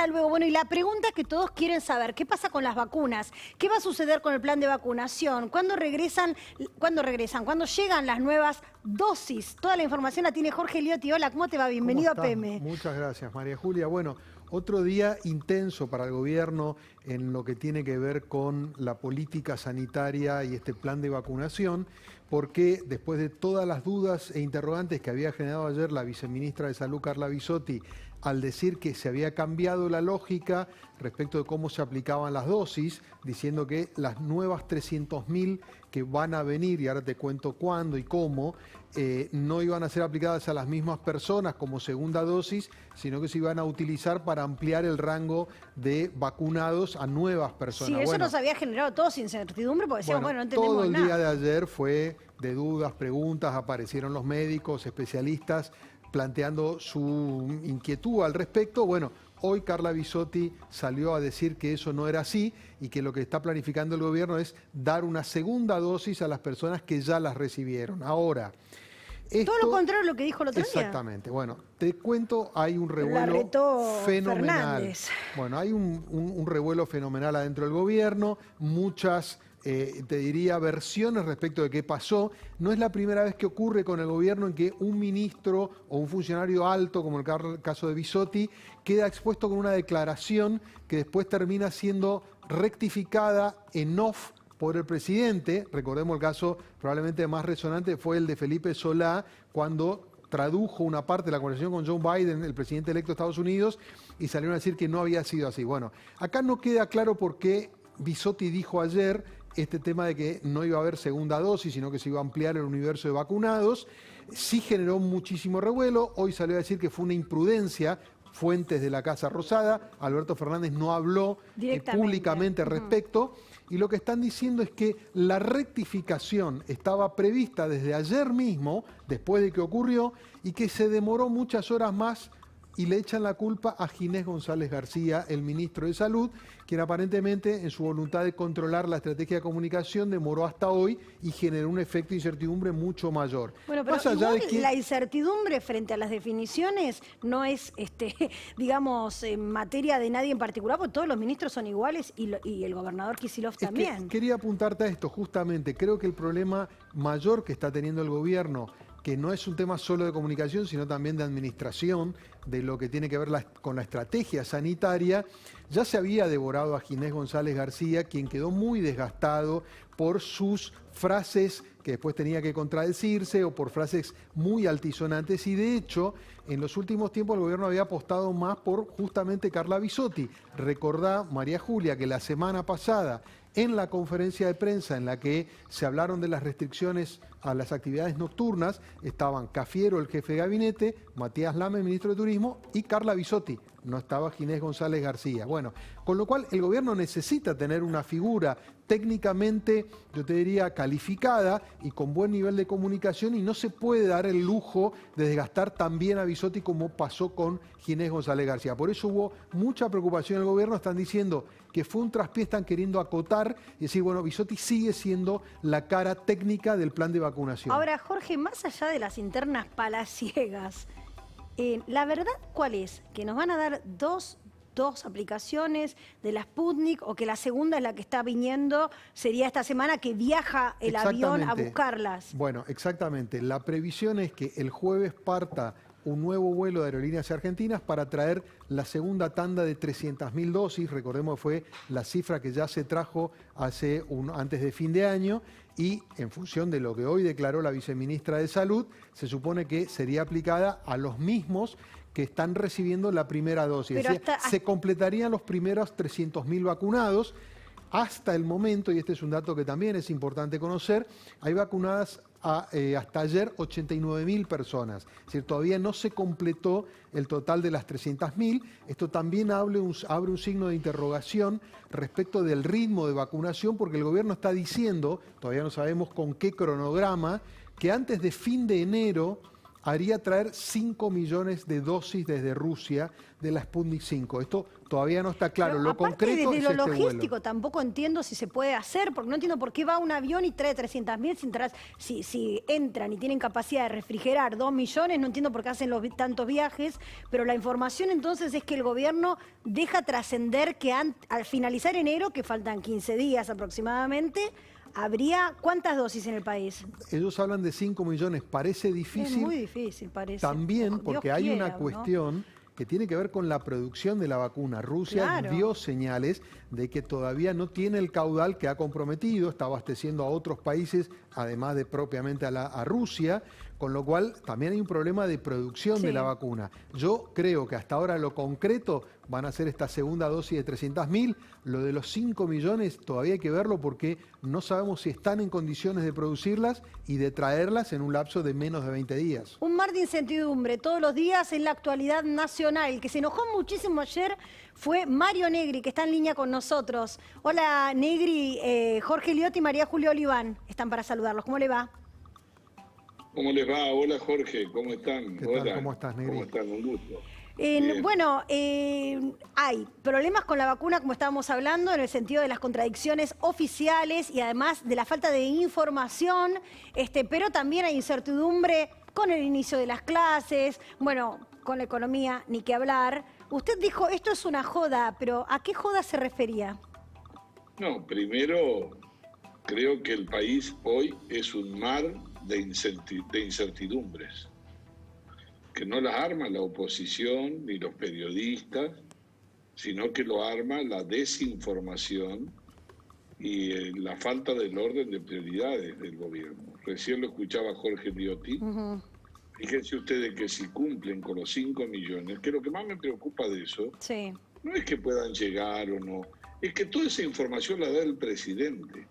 hasta luego. Bueno, y la pregunta que todos quieren saber, ¿qué pasa con las vacunas? ¿Qué va a suceder con el plan de vacunación? ¿Cuándo regresan? ¿Cuándo llegan las nuevas dosis? Toda la información la tiene Jorge Liotti. Hola, ¿cómo te va? Bienvenido a PM. Muchas gracias, María Julia. Bueno, otro día intenso para el gobierno en lo que tiene que ver con la política sanitaria y este plan de vacunación, porque después de todas las dudas e interrogantes que había generado ayer la viceministra de Salud, Carla Bisotti, al decir que se había cambiado la lógica respecto de cómo se aplicaban las dosis, diciendo que las nuevas 300.000 que van a venir, y ahora te cuento cuándo y cómo, no iban a ser aplicadas a las mismas personas como segunda dosis, sino que se iban a utilizar para ampliar el rango de vacunados a nuevas personas. Sí, eso nos había generado todos incertidumbre, porque decíamos, bueno, no entendemos todo el nada. día de ayer fue de dudas, preguntas, aparecieron los médicos, especialistas, planteando su inquietud al respecto. Bueno, hoy Carla Bisotti salió a decir que eso no era así y que lo que está planificando el gobierno es dar una segunda dosis a las personas que ya las recibieron. Ahora, todo lo contrario a lo que dijo el otro día. Exactamente. Bueno, te cuento, hay un revuelo fenomenal. Fernández. Bueno, hay un revuelo fenomenal adentro del gobierno, muchas, te diría, versiones respecto de qué pasó. No es la primera vez que ocurre con el gobierno en que un ministro o un funcionario alto, como el caso de Bisotti, queda expuesto con una declaración que después termina siendo rectificada en off por el presidente. Recordemos el caso probablemente más resonante fue el de Felipe Solá, cuando tradujo una parte de la conversación con Joe Biden, el presidente electo de Estados Unidos, y salieron a decir que no había sido así. Bueno, acá no queda claro por qué Bisotti dijo ayer este tema de que no iba a haber segunda dosis, sino que se iba a ampliar el universo de vacunados. Sí generó muchísimo revuelo. Hoy salió a decir que fue una imprudencia. Fuentes de la Casa Rosada, Alberto Fernández no habló públicamente al respecto, y lo que están diciendo es que la rectificación estaba prevista desde ayer mismo, después de que ocurrió, y que se demoró muchas horas más, y le echan la culpa a Ginés González García, el ministro de Salud, quien aparentemente en su voluntad de controlar la estrategia de comunicación demoró hasta hoy y generó un efecto de incertidumbre mucho mayor. Bueno, pero más allá igual de que la incertidumbre frente a las definiciones no es, digamos, materia de nadie en particular, porque todos los ministros son iguales y el gobernador Kicillof también. Quería apuntarte a esto, justamente. Creo que el problema mayor que está teniendo el gobierno, que no es un tema solo de comunicación, sino también de administración, de lo que tiene que ver con la estrategia sanitaria, ya se había devorado a Ginés González García, quien quedó muy desgastado por sus frases que después tenía que contradecirse o por frases muy altisonantes, y de hecho en los últimos tiempos el gobierno había apostado más por justamente Carla Bisotti. Recordá, María Julia, que la semana pasada en la conferencia de prensa en la que se hablaron de las restricciones a las actividades nocturnas, estaban Cafiero, el jefe de gabinete, Matías Lame, ministro de Turismo, y Carla Bisotti. No estaba Ginés González García. Bueno, con lo cual el gobierno necesita tener una figura técnicamente, yo te diría, calificada y con buen nivel de comunicación, y no se puede dar el lujo de desgastar también a Bisotti como pasó con Ginés González García. Por eso hubo mucha preocupación en el gobierno. Están diciendo que fue un traspié, están queriendo acotar y decir, bueno, Bisotti sigue siendo la cara técnica del plan de vacunación. Ahora, Jorge, más allá de las internas palaciegas, la verdad, ¿cuál es? ¿Que nos van a dar dos aplicaciones de la Sputnik, o que la segunda es la que está viniendo, sería esta semana que viaja el avión a buscarlas? Bueno, exactamente. La previsión es que el jueves parta un nuevo vuelo de Aerolíneas Argentinas para traer la segunda tanda de 300.000 dosis. Recordemos que fue la cifra que ya se trajo antes de fin de año, y en función de lo que hoy declaró la viceministra de Salud, se supone que sería aplicada a los mismos que están recibiendo la primera dosis. Es decir, se completarían los primeros 300.000 vacunados. Hasta el momento, y este es un dato que también es importante conocer, hay vacunadas hasta ayer 89.000 personas. Es decir, todavía no se completó el total de las 300.000. Esto también abre un signo de interrogación respecto del ritmo de vacunación, porque el gobierno está diciendo, todavía no sabemos con qué cronograma, que antes de fin de enero haría traer 5 millones de dosis desde Rusia de la Sputnik 5. Esto todavía no está claro. Pero Lo aparte, concreto desde es lo este logístico vuelo. tampoco entiendo si se puede hacer, porque no entiendo por qué va un avión y trae 300.000 si entran y tienen capacidad de refrigerar 2 millones, no entiendo por qué hacen tantos viajes, pero la información entonces es que el gobierno deja trascender que al finalizar enero, que faltan 15 días aproximadamente, habría ¿cuántas dosis en el país? Ellos hablan de 5 millones. Parece Es difícil. muy difícil, parece. También Dios porque hay una quiera, ¿no? cuestión que tiene que ver con la producción de la vacuna. Rusia Claro. dio señales de que todavía no tiene el caudal que ha comprometido, está abasteciendo a otros países, además de propiamente a Rusia, con lo cual también hay un problema de producción Sí. de la vacuna. Yo creo que hasta ahora lo concreto van a ser esta segunda dosis de 300.000, lo de los 5 millones todavía hay que verlo porque no sabemos si están en condiciones de producirlas y de traerlas en un lapso de menos de 20 días. Un mar de incertidumbre todos los días en la actualidad nacional. El que se enojó muchísimo ayer fue Mario Negri, que está en línea con nosotros. Hola Negri, Jorge Liotti y María Julia Oliván están para saludarlos. ¿Cómo le va? ¿Cómo les va? Hola Jorge, ¿cómo están? ¿Qué tal? Hola. ¿Cómo estás, Negri? ¿Cómo están? Un gusto. Bueno, hay problemas con la vacuna, como estábamos hablando, en el sentido de las contradicciones oficiales y además de la falta de información, pero también hay incertidumbre con el inicio de las clases, bueno, con la economía, ni que hablar. Usted dijo, esto es una joda, pero ¿a qué joda se refería? No, primero creo que el país hoy es un mar de incertidumbres, que no las arma la oposición ni los periodistas, sino que lo arma la desinformación y la falta del orden de prioridades del gobierno. Recién lo escuchaba Jorge Liotti. Fíjense ustedes que si cumplen con los 5 millones, que lo que más me preocupa de eso, Sí. no es que puedan llegar o no, es que toda esa información la da el presidente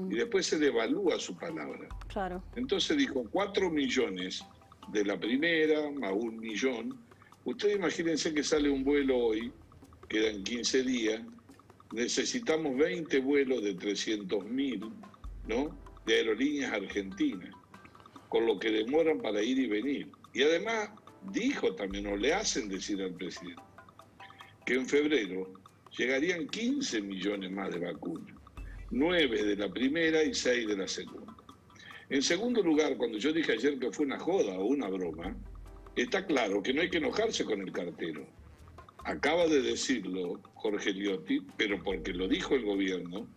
y después se devalúa su palabra. Claro. Entonces dijo 4 millones de la primera, más 1 millón. Ustedes imagínense que sale un vuelo hoy, quedan 15 días, necesitamos 20 vuelos de 300.000, ¿no?, de aerolíneas argentinas, con lo que demoran para ir y venir. Y además dijo también, o le hacen decir al presidente, que en febrero llegarían 15 millones más de vacunas, 9 de la primera y 6 de la segunda. En segundo lugar, cuando yo dije ayer que fue una joda o una broma, está claro que no hay que enojarse con el cartero. Acaba de decirlo Jorge Liotti, pero porque lo dijo el gobierno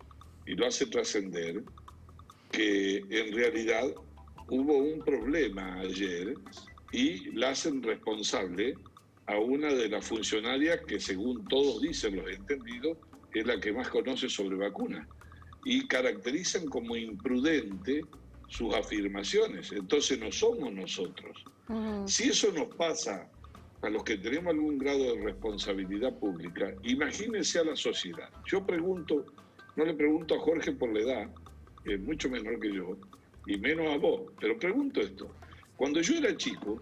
y lo hace trascender, que en realidad hubo un problema ayer y la hacen responsable a una de las funcionarias que, según todos dicen los entendidos, es la que más conoce sobre vacunas. Y caracterizan como imprudente sus afirmaciones. Entonces no somos nosotros. Si eso nos pasa a los que tenemos algún grado de responsabilidad pública, imagínense a la sociedad. Yo pregunto, no le pregunto a Jorge por la edad, que es mucho menor que yo, y menos a vos, pero pregunto esto. Cuando yo era chico,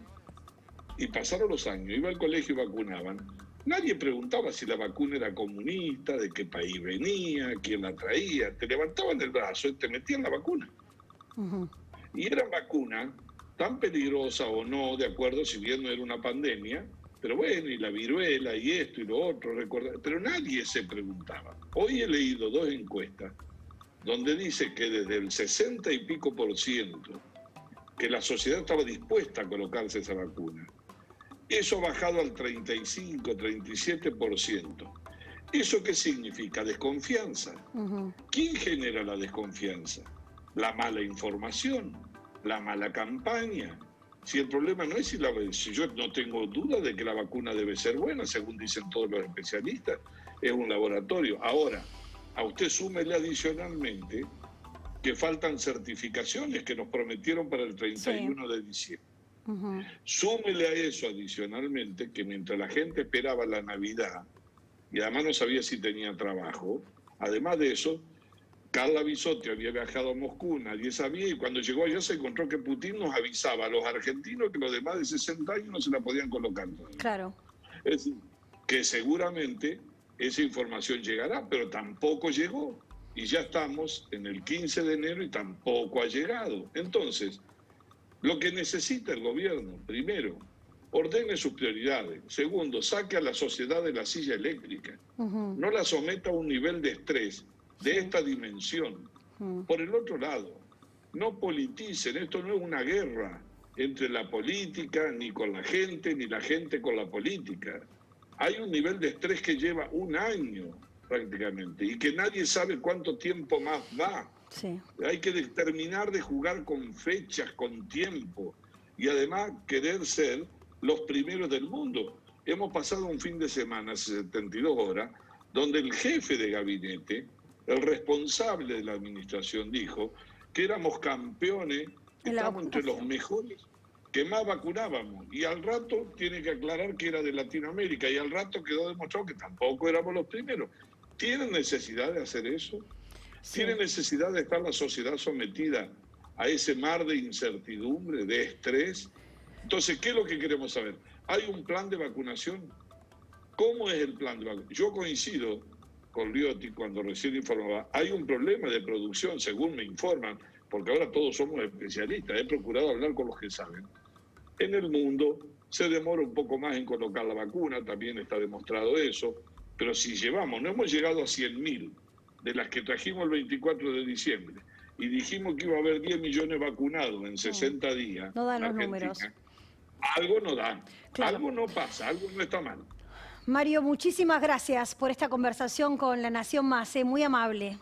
y pasaron los años, iba al colegio y vacunaban, nadie preguntaba si la vacuna era comunista, de qué país venía, quién la traía. Te levantaban el brazo y te metían la vacuna. Y eran vacunas tan peligrosas o no, de acuerdo, si bien no era una pandemia, pero bueno, y la viruela y esto y lo otro, pero nadie se preguntaba. Hoy he leído 2 encuestas donde dice que desde el 60 y pico % que la sociedad estaba dispuesta a colocarse esa vacuna. Eso ha bajado al 35, 37%. ¿Eso qué significa? Desconfianza. ¿Quién genera la desconfianza? La mala información, la mala campaña. Si el problema no es si yo no tengo duda de que la vacuna debe ser buena, según dicen todos los especialistas, es un laboratorio. Ahora, a usted súmele adicionalmente que faltan certificaciones que nos prometieron para el 31 de diciembre. Súmele a eso adicionalmente que mientras la gente esperaba la Navidad y además no sabía si tenía trabajo, además de eso, Carla Bisotti había viajado a Moscú, nadie sabía, y cuando llegó allá se encontró que Putin nos avisaba a los argentinos que los de más de 60 años no se la podían colocar todavía. Claro. Es decir, que seguramente esa información llegará, pero tampoco llegó. Y ya estamos en el 15 de enero y tampoco ha llegado. Entonces, Lo que necesita el gobierno, primero, ordene sus prioridades. Segundo, saque a la sociedad de la silla eléctrica. No la someta a un nivel de estrés de esta dimensión. Por el otro lado, no politicen. Esto no es una guerra entre la política, ni con la gente, ni la gente con la política. Hay un nivel de estrés que lleva un año prácticamente y que nadie sabe cuánto tiempo más va. Sí. Hay que terminar de jugar con fechas, con tiempo y además querer ser los primeros del mundo. Hemos pasado un fin de semana, 72 horas, donde el jefe de gabinete, el responsable de la administración, dijo que éramos campeones, estamos entre los mejores, que más vacunábamos. Y al rato tiene que aclarar que era de Latinoamérica y al rato quedó demostrado que tampoco éramos los primeros. ¿Tienen necesidad de hacer eso? Sí. ¿Tiene necesidad de estar la sociedad sometida a ese mar de incertidumbre, de estrés? Entonces, ¿qué es lo que queremos saber? ¿Hay un plan de vacunación? ¿Cómo es el plan de vacunación? Yo coincido con Liotti cuando recién informaba, hay un problema de producción, según me informan, porque ahora todos somos especialistas, he procurado hablar con los que saben. En el mundo se demora un poco más en colocar la vacuna, también está demostrado eso, pero si no hemos llegado a 100.000 de las que trajimos el 24 de diciembre y dijimos que iba a haber 10 millones vacunados en 60 días. No dan los números. Algo no da, Claro. algo no pasa, algo no está mal. Mario, muchísimas gracias por esta conversación con La Nación Más, muy amable.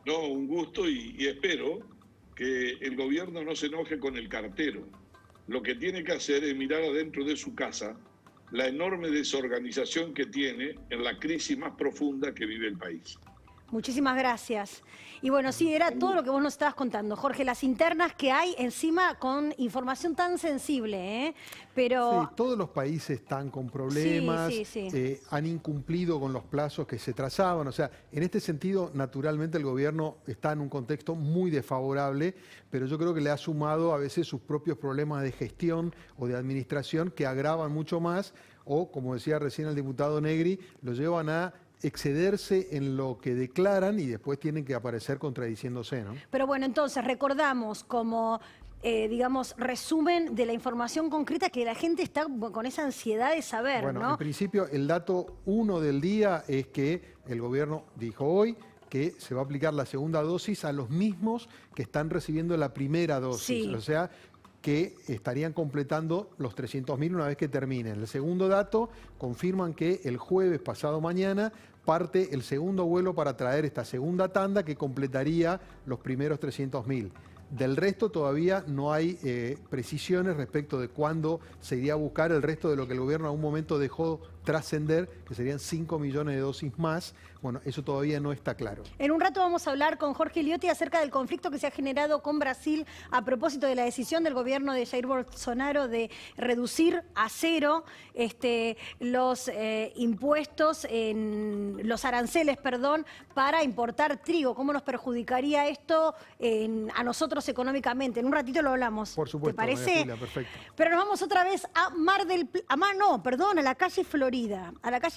No, un gusto y espero que el gobierno no se enoje con el cartero. Lo que tiene que hacer es mirar adentro de su casa la enorme desorganización que tiene en la crisis más profunda que vive el país. Muchísimas gracias. Y bueno, sí, era todo lo que vos nos estabas contando, Jorge, las internas que hay encima con información tan sensible, ¿eh? Pero... Sí, todos los países están con problemas, sí. Han incumplido con los plazos que se trazaban. O sea, en este sentido, naturalmente el gobierno está en un contexto muy desfavorable, pero yo creo que le ha sumado a veces sus propios problemas de gestión o de administración que agravan mucho más o, como decía recién el diputado Negri, lo llevan a excederse en lo que declaran y después tienen que aparecer contradiciéndose, ¿no? Pero bueno, entonces recordamos como, digamos, resumen de la información concreta que la gente está con esa ansiedad de saber, Bueno, ¿no? en principio el dato 1 del día es que el gobierno dijo hoy que se va a aplicar la segunda dosis a los mismos que están recibiendo la primera dosis. Sí. O sea, que estarían completando los 300.000 una vez que terminen. El segundo dato, confirman que el jueves pasado mañana parte el segundo vuelo para traer esta segunda tanda que completaría los primeros 300.000. Del resto todavía no hay precisiones respecto de cuándo se iría a buscar el resto de lo que el gobierno en algún momento dejó trascender, que serían 5 millones de dosis más. Bueno, eso todavía no está claro. En un rato vamos a hablar con Jorge Liotti acerca del conflicto que se ha generado con Brasil a propósito de la decisión del gobierno de Jair Bolsonaro de reducir a cero los impuestos, los aranceles, perdón, para importar trigo. ¿Cómo nos perjudicaría esto a nosotros económicamente? En un ratito lo hablamos. Por supuesto, ¿te parece? María Julia, perfecto. Pero nos vamos otra vez a a la calle Florida. A la calle